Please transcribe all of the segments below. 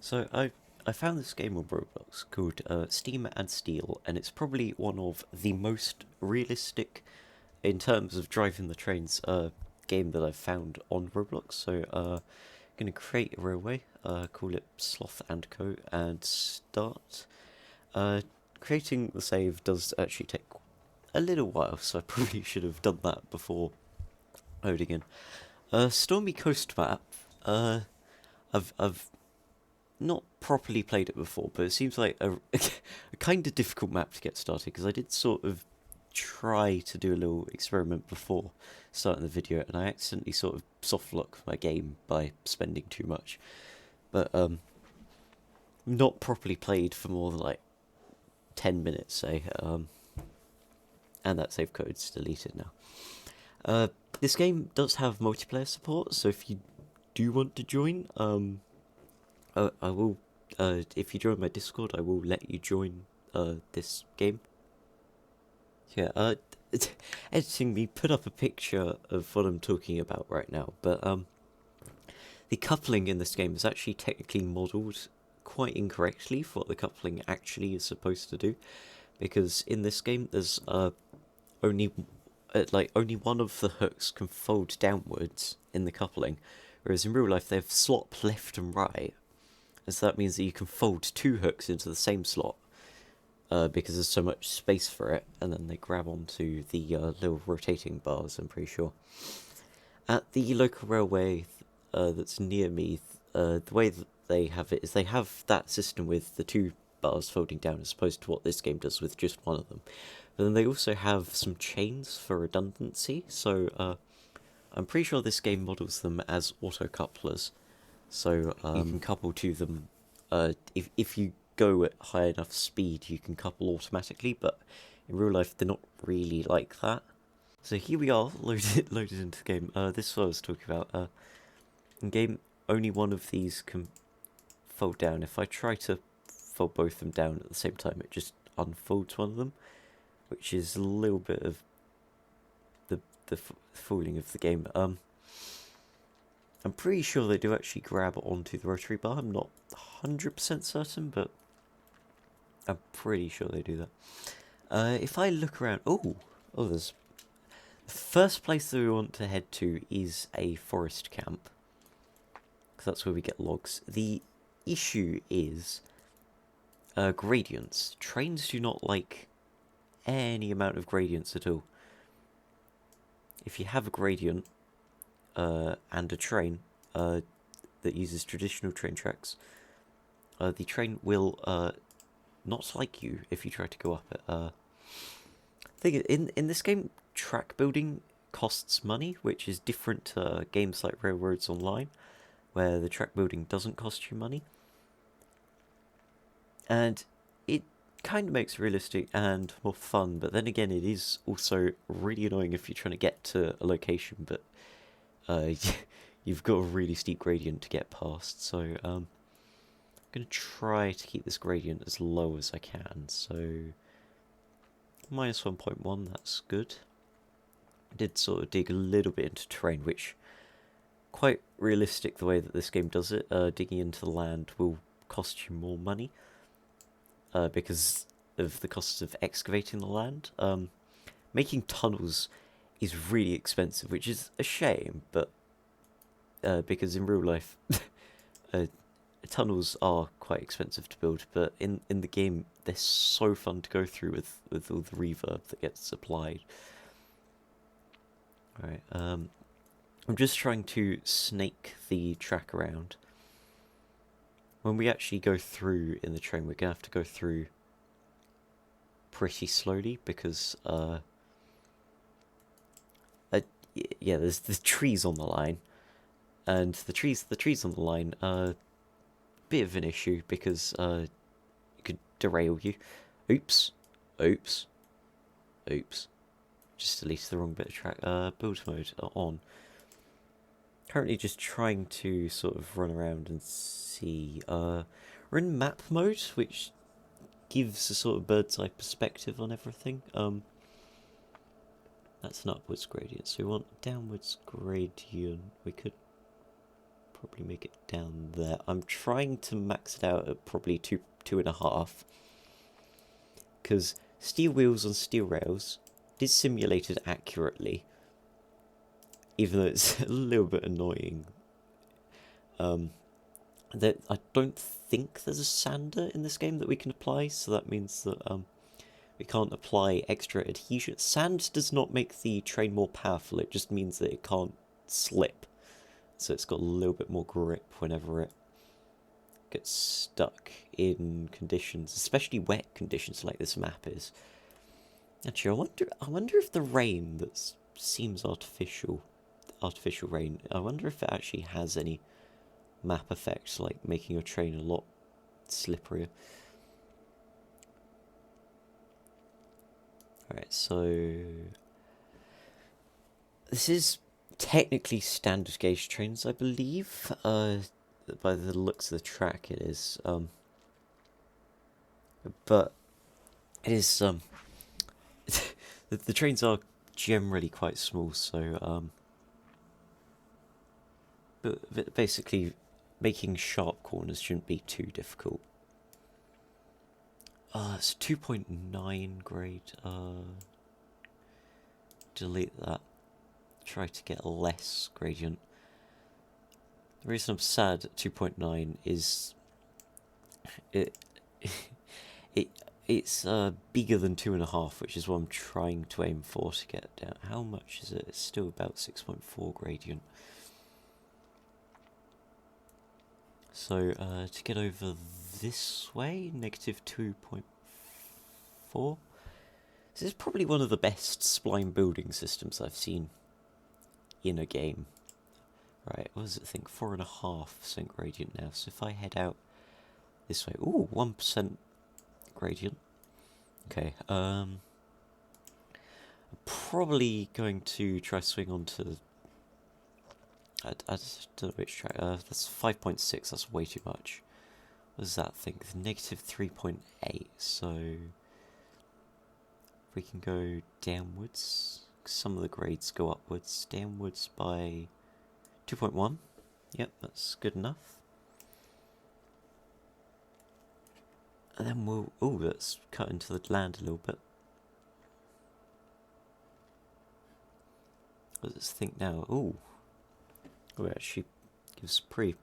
So I found this game on Roblox called Steam and Steel, and it's probably one of the most realistic in terms of driving the trains game that I've found on Roblox. So gonna create a railway, call it Sloth and Co, and start. Uh, Creating the save does actually take a little while, so I probably should have done that before loading in. Stormy Coast map. I've not properly played it before, but it seems like a kind of difficult map to get started because I did sort of try to do a little experiment before starting the video, and I accidentally sort of soft locked my game by spending too much. But not properly played for more than like 10 minutes, say. And that save code's deleted now. This game does have multiplayer support, so if you do want to join, I will. If you join my Discord, I will let you join this game. Yeah. Editing me put up a picture of what I'm talking about right now, but the coupling in this game is actually technically modelled quite incorrectly for what the coupling actually is supposed to do, because in this game there's only only one of the hooks can fold downwards in the coupling, whereas in real life they have slot left and right. And so that means that you can fold two hooks into the same slot because there's so much space for it, and then they grab onto the little rotating bars, I'm pretty sure. At the local railway that's near me, the way that they have it is they have that system with the two bars folding down as opposed to what this game does with just one of them. But then they also have some chains for redundancy, so I'm pretty sure this game models them as auto couplers. So you can couple to them. If you go at high enough speed, you can couple automatically. But in real life, they're not really like that. So here we are, loaded into the game. This is what I was talking about. In game, only one of these can fold down. If I try to fold both of them down at the same time, it just unfolds one of them, which is a little bit of the fooling of the game. I'm pretty sure they do actually grab onto the rotary bar. I'm not 100% certain, but I'm pretty sure they do that. If I look around... there's... The first place that we want to head to is a forest camp, because that's where we get logs. The issue is gradients. Trains do not like any amount of gradients at all. If you have a gradient and a train that uses traditional train tracks, the train will not like you if you try to go up it. Thing is, in this game, track building costs money, which is different to games like Railroads Online, where the track building doesn't cost you money. And it kind of makes it realistic and more fun, but then again, it is also really annoying if you're trying to get to a location, but you've got a really steep gradient to get past. So I'm going to try to keep this gradient as low as I can. So minus 1.1, that's good. I did sort of dig a little bit into terrain, which quite realistic the way that this game does it. Digging into the land will cost you more money because of the costs of excavating the land. Making tunnels is really expensive, which is a shame, but because in real life tunnels are quite expensive to build, but in the game they're so fun to go through with all the reverb that gets applied. Alright, I'm just trying to snake the track around. When we actually go through in the train, we're going to have to go through pretty slowly because yeah, there's the trees on the line, and the trees on the line are a bit of an issue because it could derail you. Oops. Just deleted the wrong bit of track. Build mode on. Currently just trying to sort of run around and see. We're in map mode, which gives a sort of bird's eye perspective on everything. That's an upwards gradient, so we want a downwards gradient. We could probably make it down there. I'm trying to max it out at probably 2.5. Because steel wheels on steel rails is simulated accurately. Even though it's a little bit annoying. That I don't think there's a sander in this game that we can apply, so that means that we can't apply extra adhesion. Sand does not make the train more powerful, it just means that it can't slip. So it's got a little bit more grip whenever it gets stuck in conditions, especially wet conditions like this map is. Actually, I wonder if the rain that seems artificial rain, I wonder if it actually has any map effects, like making your train a lot slipperier. Alright, so this is technically standard gauge trains, I believe. By the looks of the track, it is. But it is. The trains are generally quite small, so but basically, making sharp corners shouldn't be too difficult. It's 2.9 grade. Delete that. Try to get less gradient. The reason I'm sad at 2.9 is it's bigger than 2.5, which is what I'm trying to aim for to get down. How much is it? It's still about 6.4 gradient. So to get over this way, negative 2.4. This is probably one of the best spline building systems I've seen in a game. Right, what does it think? 4.5% gradient now. So if I head out this way, ooh, 1% gradient. Okay, I'm probably going to try swing onto. I don't know which track. That's 5.6. That's way too much. What does that think? Negative 3.8. So we can go downwards. Some of the grades go upwards. Downwards by 2.1. Yep, that's good enough. And then we'll... oh, let's cut into the land a little bit. What does it think now? Ooh. Oh, it actually gives pretty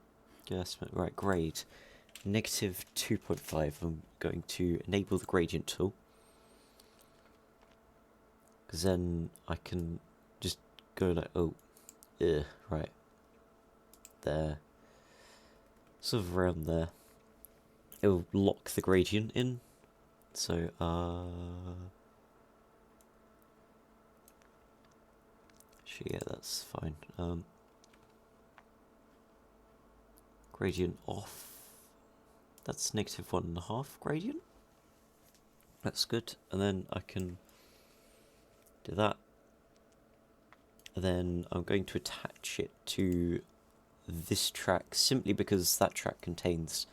good estimate. Right, grade. Negative 2.5. I'm going to enable the gradient tool. Because then I can just go like, oh, right. There. Sort of around there. It'll lock the gradient in. So, actually, yeah, that's fine. Gradient off. That's negative 1.5 gradient. That's good. And then I can do that. And then I'm going to attach it to this track simply because that track contains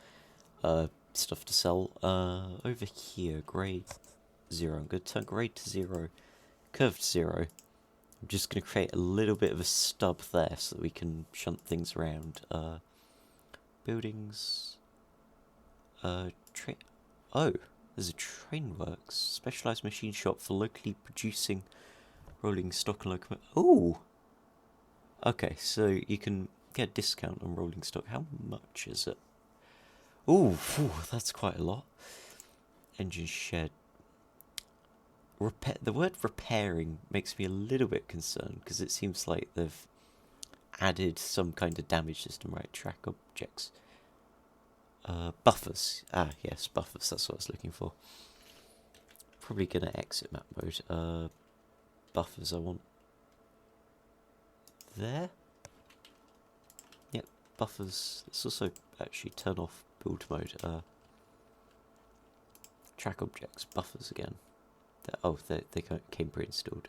stuff to sell. Over here, grade 0. I'm going to turn grade to 0, curve to 0. I'm just going to create a little bit of a stub there so that we can shunt things around. Buildings. Oh, there's a train works. Specialised machine shop for locally producing rolling stock and locomotive. Oh! Okay, so you can get a discount on rolling stock. How much is it? Ooh, that's quite a lot. Engine shed. The word repairing makes me a little bit concerned because it seems like they've added some kind of damage system, right? Track objects. Buffers. Ah, yes, buffers. That's what I was looking for. Probably gonna exit map mode. Buffers I want. There. Yep, buffers. Let's also actually turn off build mode. Track objects. Buffers again. They came pre-installed.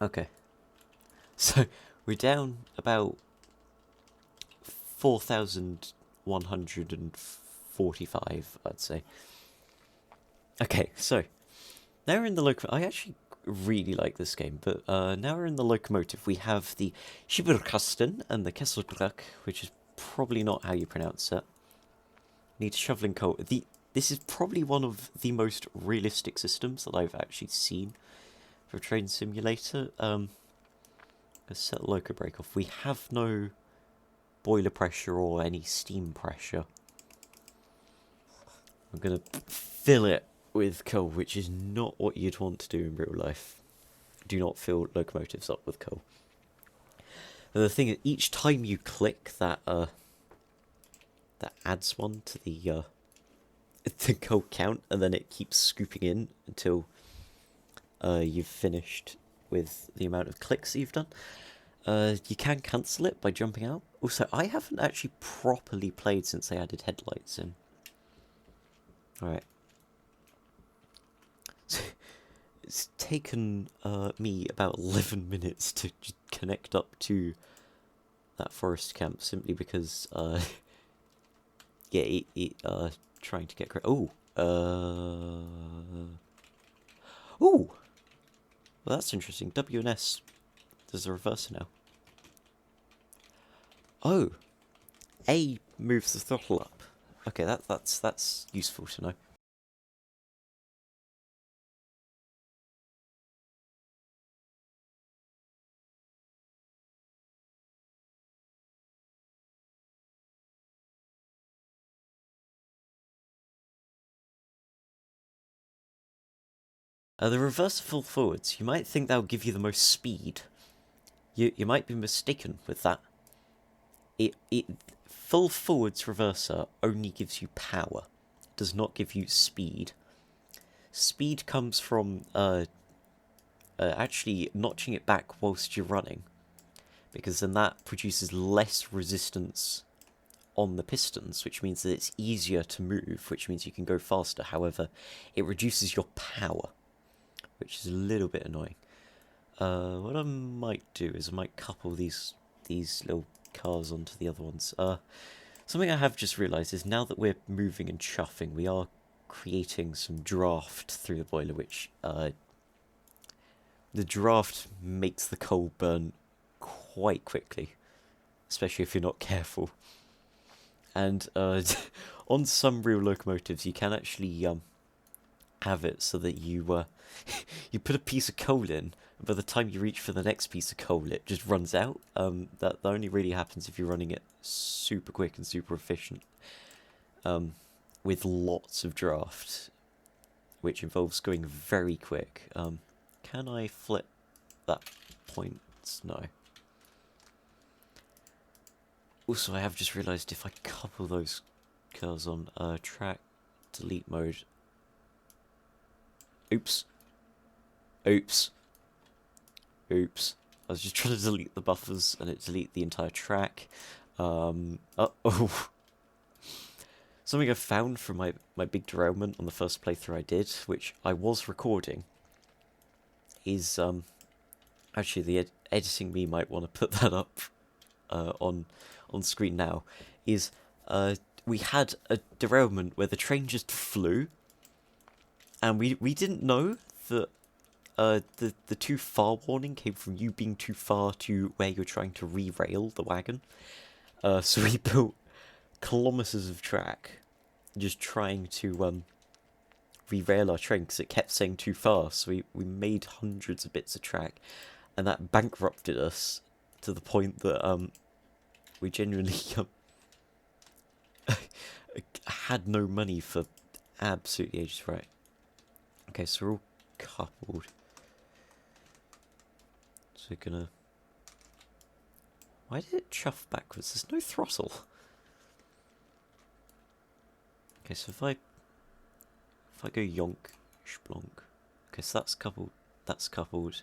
Okay. So we're down about 4,145, I'd say. Okay, so now we're in the locomotive. I actually really like this game. But now we're in the Locomotive. We have the Schieberkasten and the Kesseldrack, which is probably not how you pronounce it. Need to shovel in coal. This is probably one of the most realistic systems that I've actually seen for a train simulator. Let's set the loco brake off. We have no boiler pressure or any steam pressure. I'm going to fill it with coal, which is not what you'd want to do in real life. Do not fill locomotives up with coal. And the thing is, each time you click that, that adds one to the coal count, and then it keeps scooping in until you've finished with the amount of clicks that you've done. You can cancel it by jumping out. Also, I haven't actually properly played since they added headlights in. Alright. It's taken me about 11 minutes to connect up to that forest camp, simply because, yeah, trying to get... Ooh! Ooh! Well, that's interesting. WNS. There's a reverser now. Oh! A moves the throttle up. Okay, that's useful to know. The reversible forwards, you might think that will give you the most speed. You might be mistaken with that. Full forwards reverser only gives you power. It does not give you speed. Speed comes from actually notching it back whilst you're running, because then that produces less resistance on the pistons, which means that it's easier to move, which means you can go faster. However, it reduces your power, which is a little bit annoying. What I might do is I might couple these little cars onto the other ones. Something I have just realised is now that we're moving and chuffing, we are creating some draft through the boiler, which the draft makes the coal burn quite quickly, especially if you're not careful. And on some real locomotives, you can actually have it so that you you put a piece of coal in, and by the time you reach for the next piece of coal, it just runs out. That only really happens if you're running it super quick and super efficient, with lots of draft, which involves going very quick. Can I flip that point? No. Also, I have just realised if I couple those cars on track delete mode. Oops. Oops. Oops. I was just trying to delete the buffers and it deleted the entire track. Uh-oh. Something I found from my big derailment on the first playthrough I did, which I was recording, is, actually the editing me might want to put that up on screen now, is we had a derailment where the train just flew, and we didn't know that the too far warning came from you being too far to where you're trying to re-rail the wagon. So we built kilometers of track just trying to re-rail our train because it kept saying too far. So we made hundreds of bits of track, and that bankrupted us to the point that we genuinely had no money for absolutely ages. Right. Okay, so we're all coupled. So we're gonna... Why did it chuff backwards? There's no throttle. Okay, so if I go yonk, splonk. Okay, so that's coupled. That's coupled.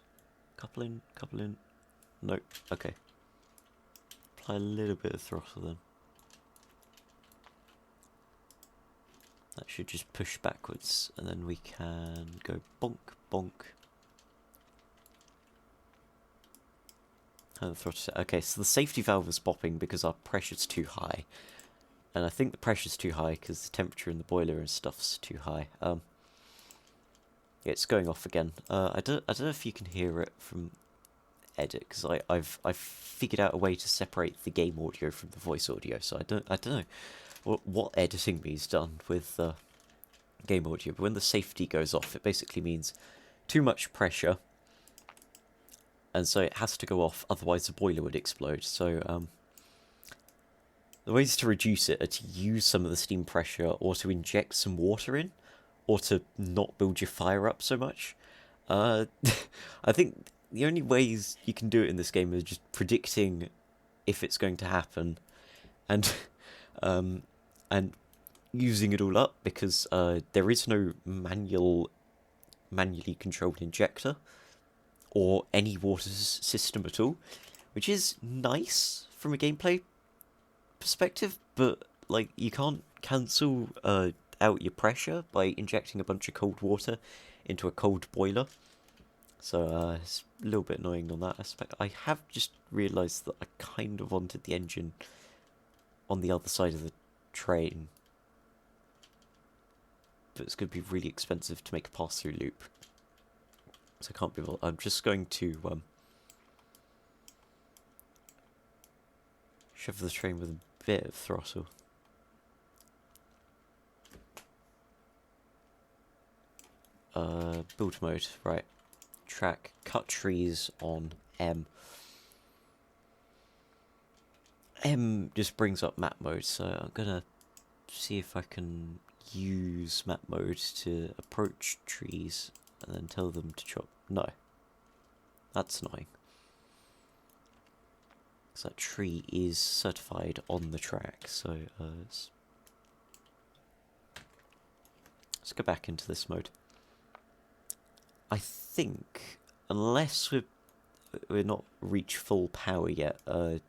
Coupling. Nope. Okay. Apply a little bit of throttle then. That should just push backwards, and then we can go bonk, bonk. And the throttle set. Okay, so the safety valve is popping because our pressure's too high. And I think the pressure's too high because the temperature in the boiler and stuff's too high. It's going off again. I don't know if you can hear it from edit, because I've figured out a way to separate the game audio from the voice audio. So I don't know what editing me's done with game audio. But when the safety goes off, it basically means too much pressure, and so it has to go off. Otherwise, the boiler would explode. So the ways to reduce it are to use some of the steam pressure, or to inject some water in, or to not build your fire up so much. I think the only ways you can do it in this game is just predicting if it's going to happen, and and using it all up, because there is no manually controlled injector or any water system at all, which is nice from a gameplay perspective, but like you can't cancel out your pressure by injecting a bunch of cold water into a cold boiler. So it's a little bit annoying on that aspect. I have just realised that I kind of wanted the engine on the other side of the train, but it's going to be really expensive to make a pass-through loop, so I can't be able. I'm just going to shove the train with a bit of throttle. Build mode, right. Track, cut trees on M. M just brings up map mode, so I'm gonna see if I can use map mode to approach trees and then tell them to chop. No. That's annoying. Because that tree is certified on the track, so let's go back into this mode. I think, unless we're not reached full power yet, that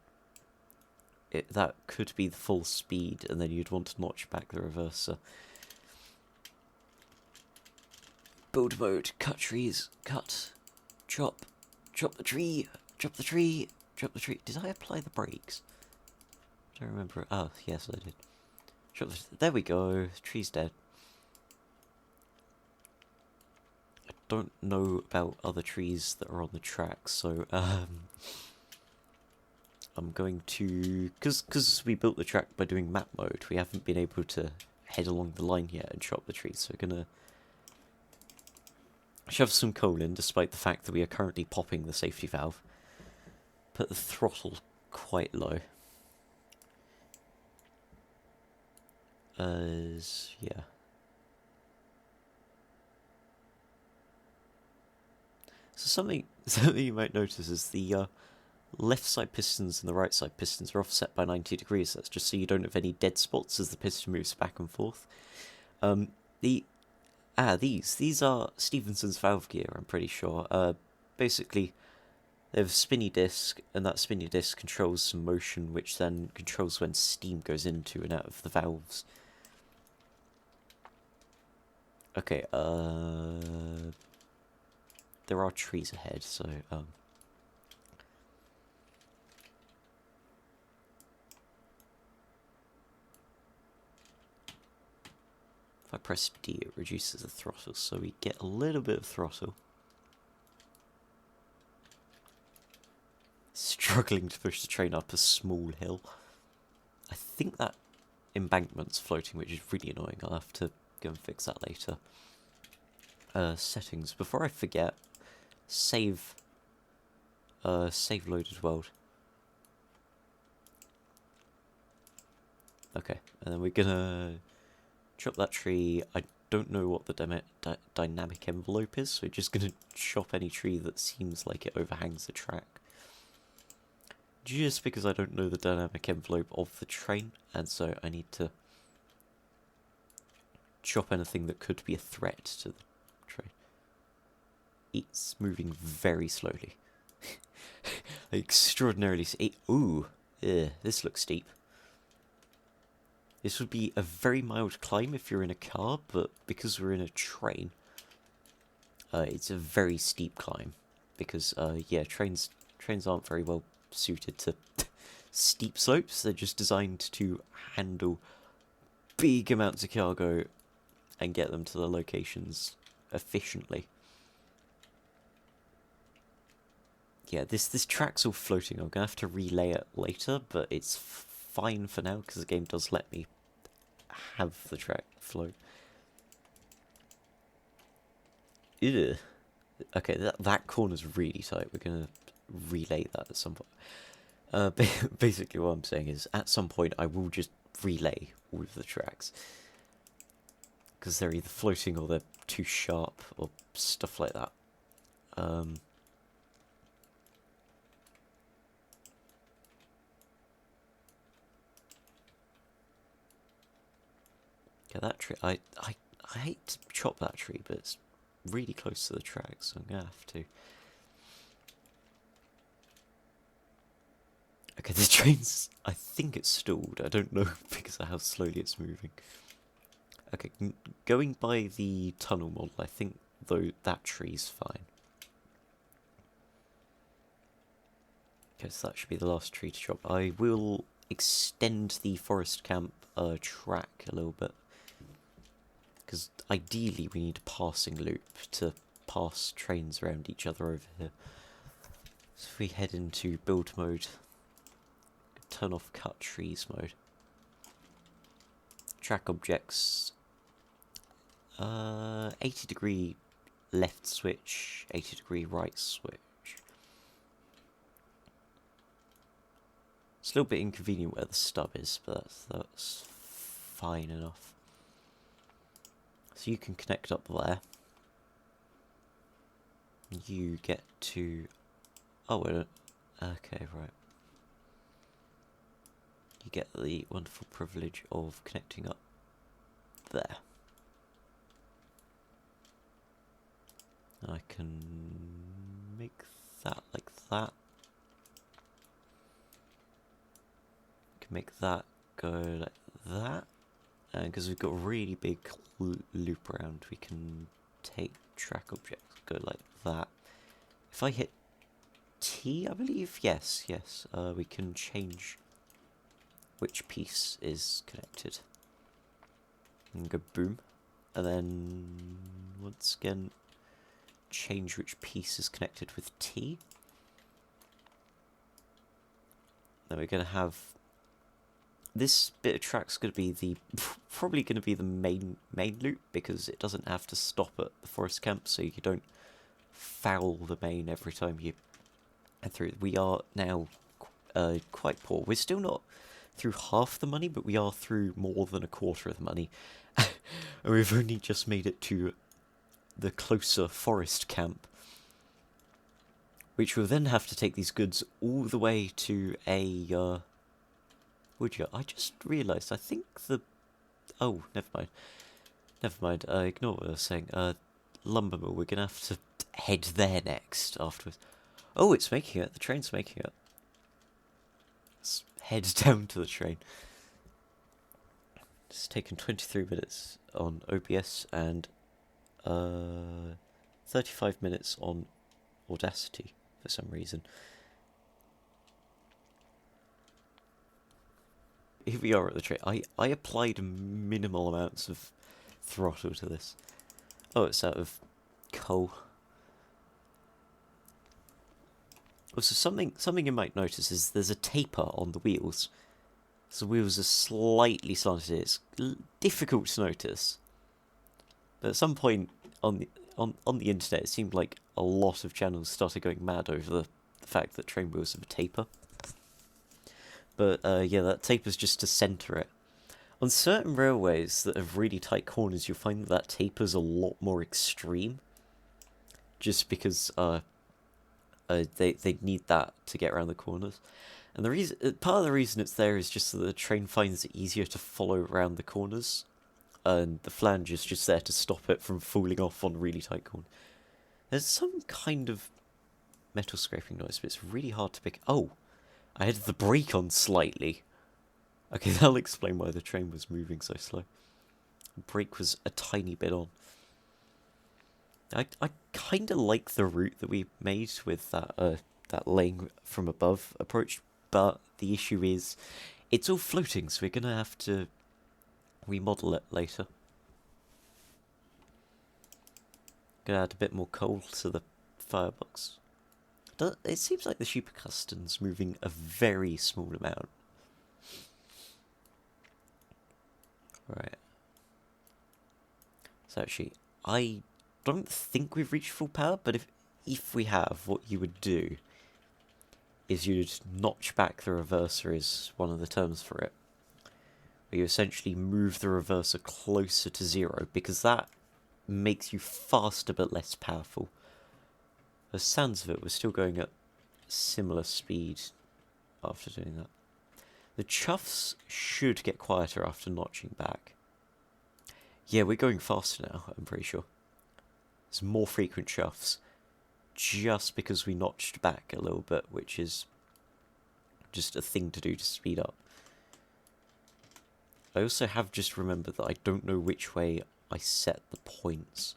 could be the full speed, and then you'd want to notch back the reverser. Build mode, cut trees, cut, chop the tree, chop the tree, chop the tree. Did I apply the brakes? I don't remember. Oh, yes, I did. Chop there we go, the tree's dead. Don't know about other trees that are on the track, so I'm going to, because we built the track by doing map mode, we haven't been able to head along the line yet and chop the trees, so we're gonna shove some coal in, despite the fact that we are currently popping the safety valve. Put the throttle quite low. Yeah. So something you might notice is the left side pistons and the right side pistons are offset by 90 degrees. That's just so you don't have any dead spots as the piston moves back and forth. These are Stephenson's valve gear, I'm pretty sure. Basically, they have a spinny disc, and that spinny disc controls some motion, which then controls when steam goes into and out of the valves. Okay, there are trees ahead, so, if I press D, it reduces the throttle, so we get a little bit of throttle. Struggling to push the train up a small hill. I think that embankment's floating, which is really annoying. I'll have to go and fix that later. Settings. Before I forget, save loaded world. Okay, and then we're gonna chop that tree. I don't know what the dynamic envelope is, so we're just gonna chop any tree that seems like it overhangs the track. Just because I don't know the dynamic envelope of the train, and so I need to chop anything that could be a threat to the train. It's moving very slowly. Extraordinarily ooh, this looks steep. This would be a very mild climb if you're in a car, but because we're in a train, it's a very steep climb. Because, yeah, trains aren't very well suited to steep slopes. They're just designed to handle big amounts of cargo and get them to the locations efficiently. Yeah, this track's all floating. I'm gonna have to relay it later, but it's fine for now because the game does let me have the track float. Ew. Okay, that corner's really tight. We're gonna relay that at some point. Basically what I'm saying is, at some point I will just relay all of the tracks. Because they're either floating or they're too sharp or stuff like that. Yeah, that tree, I hate to chop that tree, but it's really close to the tracks, so I'm gonna have to. Okay, the train's, I think it's stalled. I don't know because of how slowly it's moving. Okay, going by the tunnel model, I think though that tree's fine. Okay, so that should be the last tree to chop. I will extend the forest camp track a little bit. Because ideally we need a passing loop to pass trains around each other over here. So if we head into build mode, turn off cut trees mode. Track objects, 80° left switch, 80° right switch. It's a little bit inconvenient where the stub is, but that's fine enough. So you can connect up there. You get to... Oh, wait. Okay, right. You get the wonderful privilege of connecting up there. I can make that like that. Can make that go like that. And because we've got a really big loop around, we can take track objects, go like that. If I hit T, I believe, yes, we can change which piece is connected. And go boom. And then, once again, change which piece is connected with T. Then we're going to have... This bit of track's going to be the... probably going to be the main loop, because it doesn't have to stop at the forest camp, so you don't foul the main every time you head through. We are now quite poor. We're still not through half the money, but we are through more than a quarter of the money. And we've only just made it to the closer forest camp, which will then have to take these goods all the way to a woodyard. I just realised, I think the... Oh, never mind. Never mind, ignore what I was saying. Lumber mill, we're going to have to head there next afterwards. Oh, it's making it. The train's making it. Let's head down to the train. It's taken 23 minutes on OBS and 35 minutes on Audacity for some reason. Here we are at the train. I applied minimal amounts of throttle to this. Oh, it's out of coal. Also, something you might notice is there's a taper on the wheels. So the wheels are slightly slanted. It's difficult to notice. But at some point on the internet, it seemed like a lot of channels started going mad over the fact that train wheels have a taper. But yeah, that taper's just to centre it. On certain railways that have really tight corners, you'll find that taper's a lot more extreme. Just because they need that to get around the corners. And the reason, part of the reason it's there is just that the train finds it easier to follow around the corners, and the flange is just there to stop it from falling off on really tight corners. There's some kind of metal scraping noise, but it's really hard to pick. Oh, I had the brake on slightly. Okay, that'll explain why the train was moving so slow. The brake was a tiny bit on. I kind of like the route that we made with that laying from above approach, but the issue is it's all floating, so we're going to have to remodel it later. Gonna add a bit more coal to the firebox. It seems like the super custom's moving a very small amount. Right. So actually, I don't think we've reached full power, but if we have, what you would do is you'd notch back the reverser is one of the terms for it. Where you essentially move the reverser closer to 0, because that makes you faster but less powerful. The sounds of it, we're still going at similar speed after doing that. The chuffs should get quieter after notching back. Yeah, we're going faster now, I'm pretty sure. There's more frequent chuffs, just because we notched back a little bit, which is just a thing to do to speed up. I also have just remembered that I don't know which way I set the points.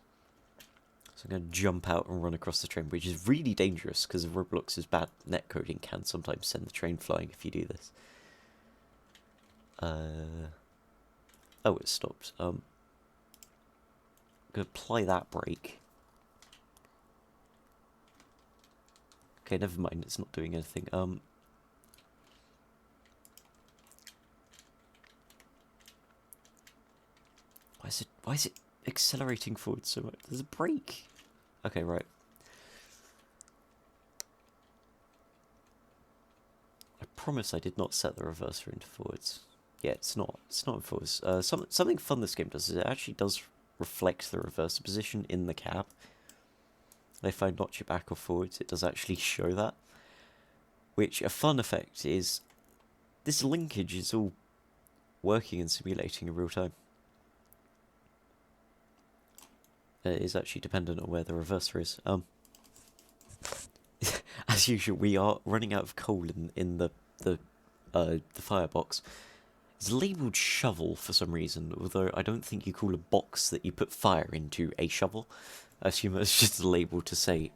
So I'm going to jump out and run across the train, which is really dangerous because of Roblox's bad netcoding can sometimes send the train flying if you do this. Oh, it stopped. I'm going to apply that brake. Okay, never mind, it's not doing anything. Why is it accelerating forward so much? There's a brake. Okay, right. I promise I did not set the reverser into forwards. Yeah, it's not in forwards. Something fun this game does is it actually does reflect the reverser position in the cab. If I notch it back or forwards, it does actually show that. Which, a fun effect is, this linkage is all working and simulating in real time. It is actually dependent on where the reverser is. As usual, we are running out of coal in the firebox. It's labelled shovel for some reason, although I don't think you call a box that you put fire into a shovel. I assume it's just a label to say,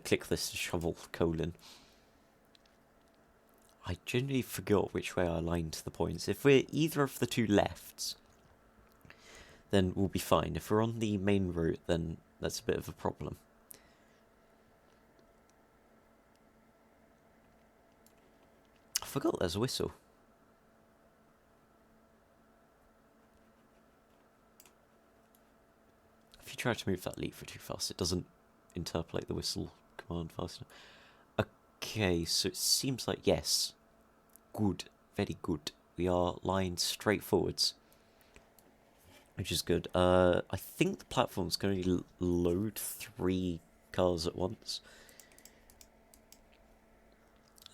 click this to shovel coal in. I generally forgot which way I aligned the points. If we're either of the two lefts, then we'll be fine. If we're on the main route, then that's a bit of a problem. I forgot there's a whistle. If you try to move that lever too fast, it doesn't interpolate the whistle command fast enough. Okay, so it seems like, yes. Good. Very good. We are lined straight forwards. Which is good. I think the platform's going to load 3 cars at once.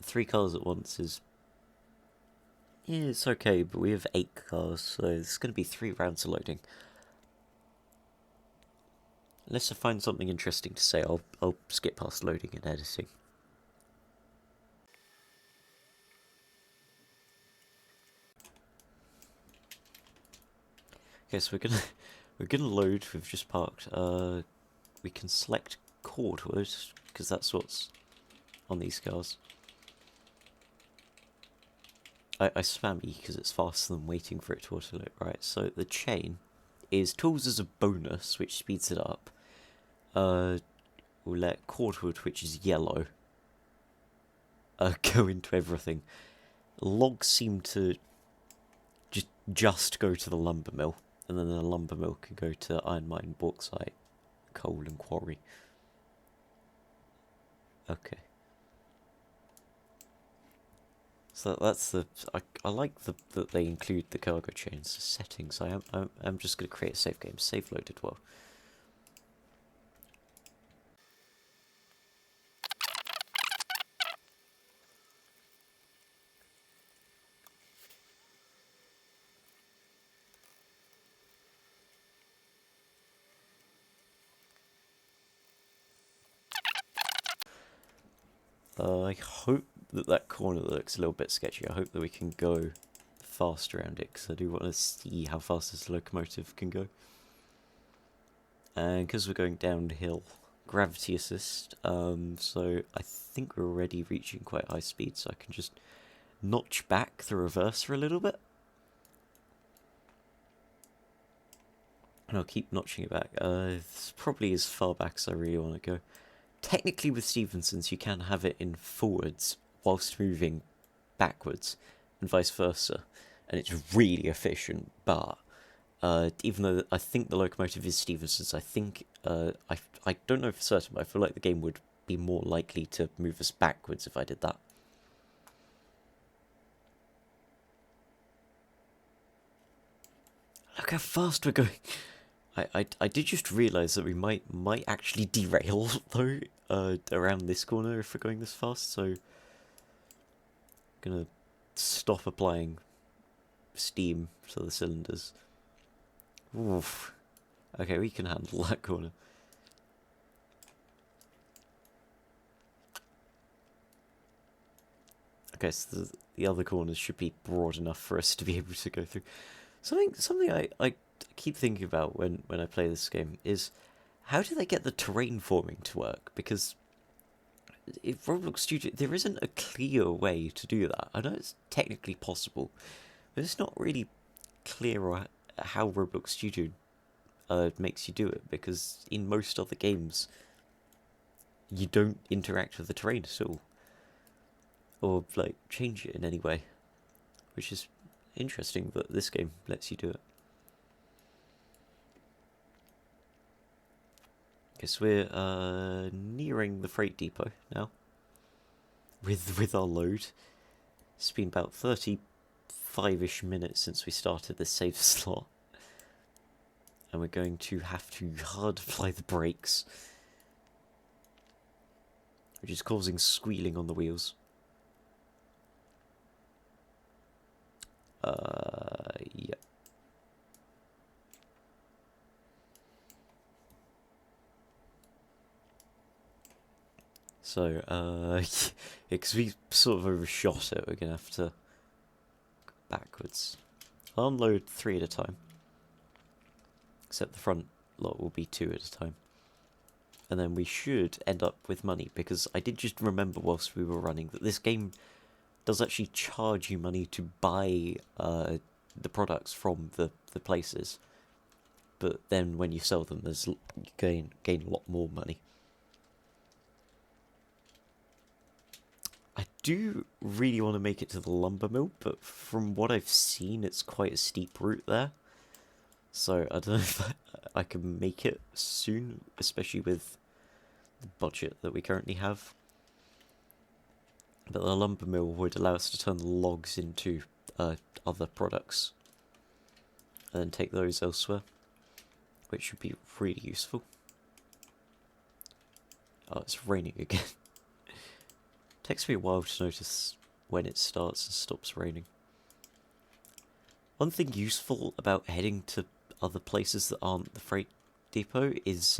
3 cars at once is... yeah, it's okay, but we have 8 cars, so it's going to be 3 rounds of loading. Unless I find something interesting to say, I'll skip past loading and editing. Okay, so we're gonna load. We've just parked. We can select cordwood because that's what's on these cars. I spam E because it's faster than waiting for it to autoload. Right. So the chain is tools as a bonus, which speeds it up. We'll let cordwood, which is yellow, go into everything. Logs seem to just go to the lumber mill. And then the lumber mill can go to iron mine, bauxite, coal and quarry. Okay. So that's the... I like that they include the cargo chains as settings. I'm just going to create a save game. Save loaded well. I hope that corner looks a little bit sketchy. I hope that we can go fast around it, because I do want to see how fast this locomotive can go. And because we're going downhill, gravity assist, so I think we're already reaching quite high speed, so I can just notch back the reverser a little bit. And I'll keep notching it back. This probably as far back as I really want to go. Technically with Stevenson's you can have it in forwards whilst moving backwards and vice versa, and it's really efficient, but even though I think the locomotive is Stevenson's, I think I don't know for certain, but I feel like the game would be more likely to move us backwards if I did that. Look how fast we're going. I did just realise that we might actually derail though around this corner if we're going this fast, so I'm gonna stop applying steam to the cylinders. Oof. Okay, we can handle that corner. Okay, so the other corners should be broad enough for us to be able to go through. Something I keep thinking about when I play this game is how do they get the terrain forming to work? Because if Roblox Studio, there isn't a clear way to do that. I know it's technically possible, but it's not really clear how Roblox Studio makes you do it, because in most other games you don't interact with the terrain at all, or like change it in any way, which is interesting, but this game lets you do it. Okay, so we're nearing the freight depot now with our load. It's been about 35-ish minutes since we started this save slot, and we're going to have to hard apply the brakes, which is causing squealing on the wheels. Yeah. So, yeah, because we sort of overshot it, we're going to have to go backwards. I'll unload 3 at a time, except the front lot will be 2 at a time. And then we should end up with money, because I did just remember whilst we were running that this game does actually charge you money to buy the products from the places, but then when you sell them, you gain a lot more money. I do really want to make it to the lumber mill, but from what I've seen, it's quite a steep route there. So I don't know if I can make it soon, especially with the budget that we currently have. But the lumber mill would allow us to turn the logs into other products and then take those elsewhere, which would be really useful. Oh, it's raining again. Takes me a while to notice when it starts and stops raining. One thing useful about heading to other places that aren't the freight depot is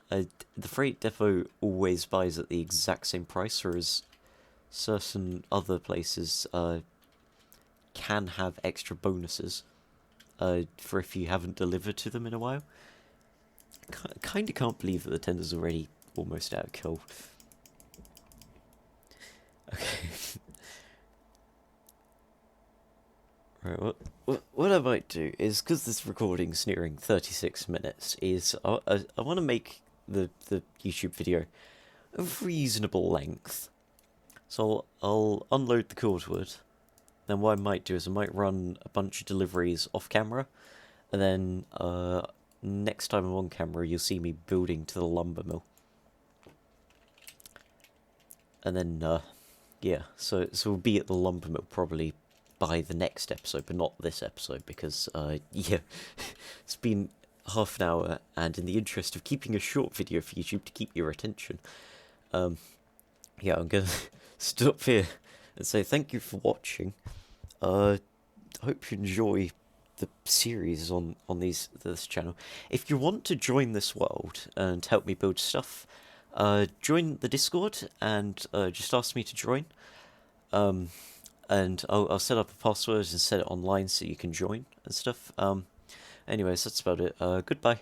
the freight depot always buys at the exact same price, whereas certain other places can have extra bonuses for if you haven't delivered to them in a while. Kind of can't believe that the tender's already almost out of coal. Okay. Right, what I might do is, because this recording's nearing 36 minutes, is I want to make the YouTube video of reasonable length. So I'll unload the cordwood. Then what I might do is I might run a bunch of deliveries off camera, and then next time I'm on camera you'll see me building to the lumber mill. And then yeah, so we'll be at the lumber mill probably by the next episode, but not this episode, because yeah, it's been half an hour, and in the interest of keeping a short video for YouTube to keep your attention, yeah, I'm gonna stop here and say thank you for watching. I hope you enjoy the series on this channel. If you want to join this world and help me build stuff, join the Discord and just ask me to join. And I'll set up a password and set it online so you can join and stuff. Anyways, that's about it. Goodbye.